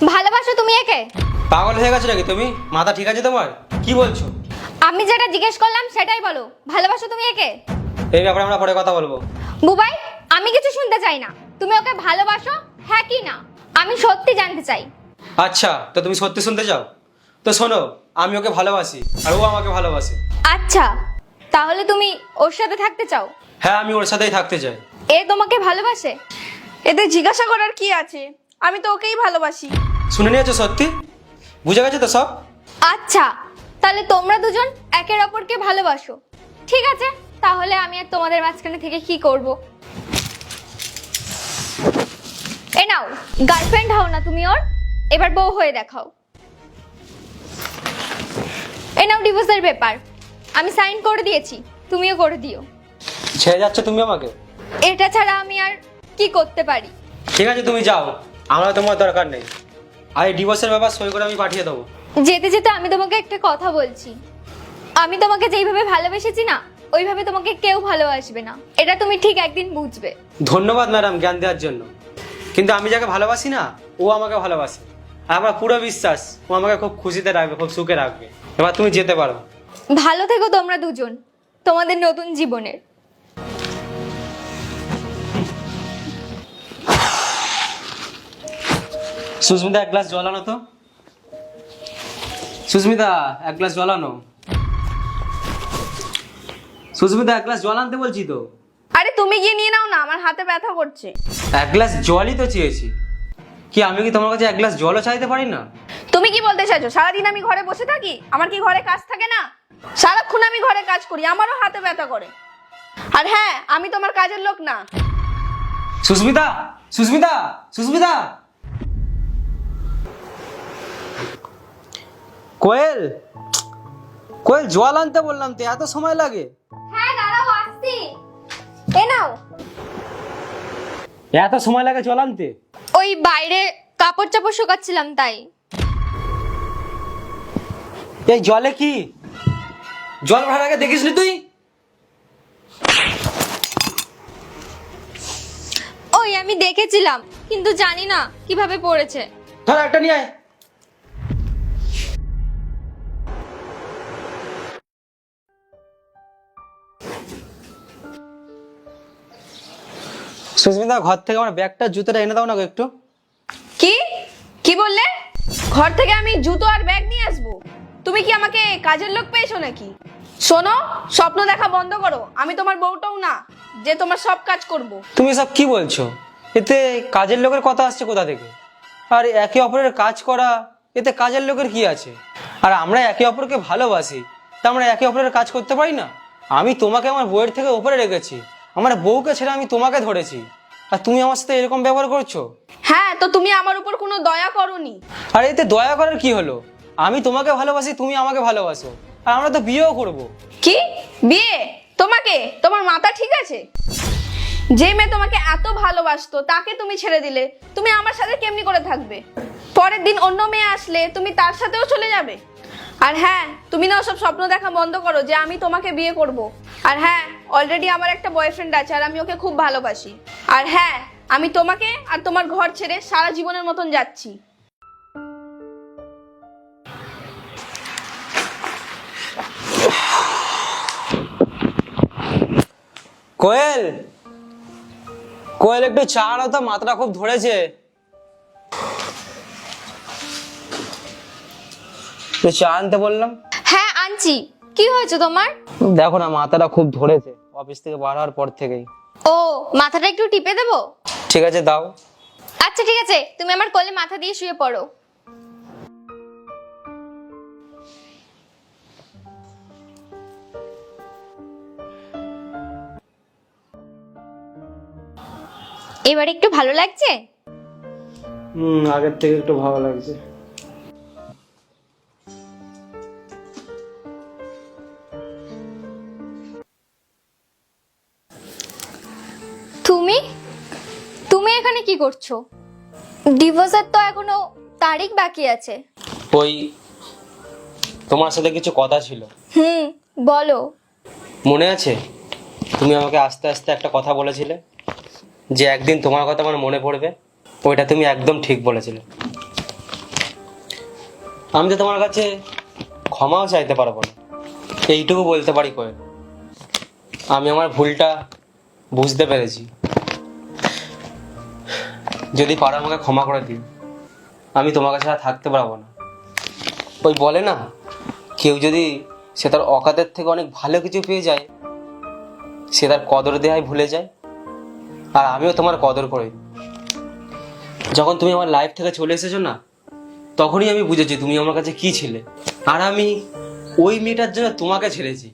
ভালোবাসো তুমি একে? পাগল হয়ে গেছো নাকি তুমি? মাথা ঠিক আছে তোমার? কি বলছো? আমি যেটা জিজ্ঞেস করলাম সেটাই বলো। ভালোবাসো তুমি একে? এই ব্যাপারে আমরা পরে কথা বলবো। বুবাই, আমি কিছু শুনতে চাই না। তুমি ওকে ভালোবাসো, হ্যাঁ কি না? আমি সত্যি জানতে চাই। আচ্ছা, তো তুমি সত্যি শুনতে চাও? তো শোনো, আমি ওকে ভালোবাসি আর ও আমাকে ভালোবাসে। আচ্ছা, তাহলে তুমি ওর সাথে থাকতে চাও? হ্যাঁ, আমি ওর সাথেই থাকতে চাই। এ তোমাকে ভালোবাসে? এতে জিজ্ঞাসা করার কি আছে? আমি তো ওকেই ভালোবাসি। শুনে নিয়েছো সত্যি? বুঝে গেছো তো সব? আচ্ছা, তাহলে তোমরা দুজন একের অপরকে ভালোবাসো। ঠিক আছে, তাহলে আমি আর তোমাদের মাঝখানে থেকে কি করব? এ নাও, গার্লফ্রেন্ড হও না তুমি ওর, এবার বউ হয়ে দেখাও। এ নাও ডিভোর্সের পেপার, আমি সাইন করে দিয়েছি, তুমিও করে দিও। ছেড়ে যাচ্ছ তুমি আমাকে? এটা ছাড়া আমি আর কি করতে পারি? ঠিক আছে, তুমি যাও, আমার তোমার দরকার নেই। আর এই ডিভোর্সের ব্যাপার সই করে আমি পাঠিয়ে দেবো। যেতে যেতে আমি তোমাকে একটা কথা বলছি, আমি তোমাকে যেইভাবে ভালোবেসেছি না, ওইভাবে তোমাকে কেউ ভালোবাসবে না। এটা তুমি ঠিক একদিন বুঝবে। ধন্যবাদ ম্যাডাম জ্ঞান দেওয়ার জন্য, কিন্তু আমি যাকে ভালোবাসি না, ও আমাকে ভালোবাসে। আর আমার পুরো বিশ্বাস ও আমাকে খুব খুশিতে রাখবে, খুব সুখে রাখবে। এবার তুমি যেতে পারো। ভালো থেকো তোমরা দুজন তোমাদের নতুন জীবনের। সুস্মিতা, এক গ্লাস জল আনো তো। সুস্মিতা, এক গ্লাস জল আনো। সুস্মিতা, এক গ্লাস জল আনতে বলছি তো। আরে তুমি গিয়ে নিয়ে নাও না, আমার হাতে ব্যথা করছে। এক গ্লাস জলই তো চেয়েছি। কি আমি কি তোমার কাছে এক গ্লাস জলও চাইতে পারি না? তুমি কি বলতে চাইছো সারাদিন আমি ঘরে বসে থাকি? আমার কি ঘরে কাজ থাকে না? সারাক্ষণ আমি ঘরে কাজ করি, আমারও হাতে ব্যথা করে। আর হ্যাঁ, আমি তোমার কাজের লোক না। সুস্মিতা, সুস্মিতা, সুস্মিতা। কোয়েল, কোয়েল জল আনতে বললাম তো, এত সময় লাগে? হ্যাঁ দাঁড়াও, আসছি। এ নাও। এত সময় লাগে জল আনতে? ওই বাইরে কাপড় চাপড় শুকাচ্ছিলাম তাই। এই জলে কি জল ভরার আগে দেখিসনি তুই? ওই আমি দেখেছিলাম, কিন্তু জানি না কিভাবে পড়েছে। ধর একটা নিয়ে আয়। সুস্মিতা, ঘর থেকে আমার ব্যাগটা জুতোটা এনে দাও না গো একটু। কি কি বললে? ঘর থেকে আমি জুতো আর ব্যাগ নিয়ে আসবো? তুমি কি আমাকে কাজের লোক পেয়েছো নাকি? শোনো, স্বপ্ন দেখা বন্ধ করো। আমি তোমার বউটাও না যে তোমার সব কাজ করব। তুমি সব কি বলছো? এতে কাজের লোকের কথা আসছে কোথা থেকে? আর একে অপরের কাজ করা, এতে কাজের লোকের কি আছে? আর আমরা একে অপরকে ভালোবাসি, তা আমরা একে অপরের কাজ করতে পারি না? আমি তোমাকে আমার বউয়ের থেকে উপরে রেখেছি, আমার বউকে ছেড়ে আমি তোমাকে ধরেছি, আর তুমি আমার সাথে এরকম ব্যবহার করছো? হ্যাঁ, তো তুমি আমার উপর কোনো দয়া করোনি। আর এতে দয়া করার কি হলো? আমি তোমাকে ভালোবাসি, তুমি আমাকে ভালোবাসো, আর আমরা তো বিয়েও করবো। কি বিয়ে? তোমাকে? তোমার মাথা ঠিক আছে? যে মেয়ে তোমাকে এত ভালোবাসতো তাকে তুমি ছেড়ে দিলে, তুমি আমার সাথে কেমনি করে থাকবে? পরের দিন অন্য মেয়ে আসলে তুমি তার সাথেও চলে যাবে? আর হ্যাঁ, তুমি না সব স্বপ্ন দেখা বন্ধ করো যে আমি তোমাকে বিয়ে করব। আর হ্যাঁ, অলরেডি আমার একটা বয়ফ্রেন্ড আছে আর আমি ওকে খুব ভালোবাসি। আর হ্যাঁ, আমি তোমাকে আর তোমার ঘর ছেড়ে সারা জীবনের মতন যাচ্ছি। কোয়েল, কোয়েল একটু চা আনো তো, মাথাটা খুব ধরেছে। একটু চা আনতে বললাম। হ্যাঁ আনছি। কি হয়েছে তোমার? দেখো না, মাথাটা খুব ধরেছে অফিস থেকে বার হওয়ার পর থেকেই। ও, মাথাটা একটু টিপে দেবো? ঠিক আছে, দাও। আচ্ছা ঠিক আছে, তুমি আমার কোলে মাথা দিয়ে শুয়ে পড়ো। এবার একটু ভালো লাগছে? আগের থেকে একটু ভালো লাগছে। তুমি তুমি এখানে কি করছো? ডিভোর্সের তো এখনো তারিখ বাকি আছে। ওই তোমার সাথে কিছু কথা ছিল। বলো। মনে আছে তুমি আমাকে আস্তে আস্তে একটা কথা বলেছিলে, যে একদিন তোমার কথা আমার মনে পড়বে? ওইটা তুমি একদম ঠিক বলেছিলে। আমি তো তোমার কাছে ক্ষমাও চাইতে পারবো না, এইটুকু বলতে পারি কোয়েল। আমি আমার ভুলটা বুঝতে পেরেছি। যদি পারো আমাকে ক্ষমা করে দিও, আমি তোমাকে ছাড়া থাকতে পারবো না। ওই বলে না, কেউ যদি সে তার অকাতের থেকে অনেক ভালো কিছু পেয়ে যায়, সে তার কদর দেওয়াই ভুলে যায়। আর আমিও তোমার কদর করি। যখন তুমি আমার লাইফ থেকে চলে এসেছো না, তখনই আমি বুঝেছি তুমি আমার কাছে কি ছিলে। আর আমি ওই মেয়েটার জন্য তোমাকে ছেড়েছি,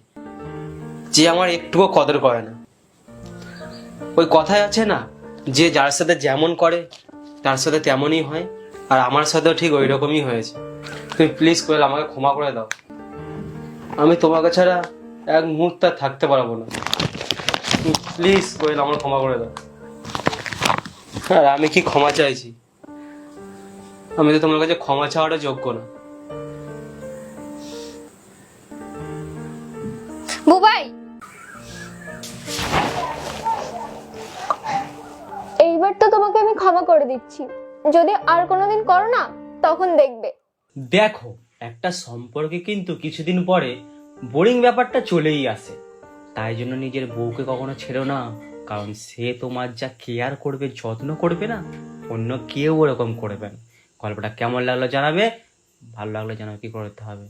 যে আমার একটুও কদর করে না। ওই কথায় আছে না, যে যার সাথে যেমন করে তার সাথে তেমনই হয়। আর আমার সাথেও ঠিক ওই রকমই হয়েছে। তুমি প্লিজ কোয়েল আমাকে ক্ষমা করে দাও। আমি তোমাকে ছাড়া এক মুহূর্ত আর থাকতে পারবো না। প্লিজ কোয়েল আমার ক্ষমা করে দাও। আর আমি কি ক্ষমা চাইছি? আমি তো তোমার কাছে ক্ষমা চাওয়াটা যোগ্য না। বুবাই, এইবার তো তোমাকে আমি ক্ষমা করে দিচ্ছি। যদি আর কোনোদিন করো না, তখন দেখবে। দেখো, একটা সম্পর্কে কিন্তু কিছুদিন পরে বোরিং ব্যাপারটা চলেই আসে। তাই জন্য নিজের বউকে কখনো ছেড়ো না, কারণ সে তোমার যা কেয়ার করবে, যত্ন করবে না, অন্য কেউ ওরকম করবে না। গল্পটা কেমন লাগলো জানাবে, ভালো লাগলে জানাবে কি করতে হবে।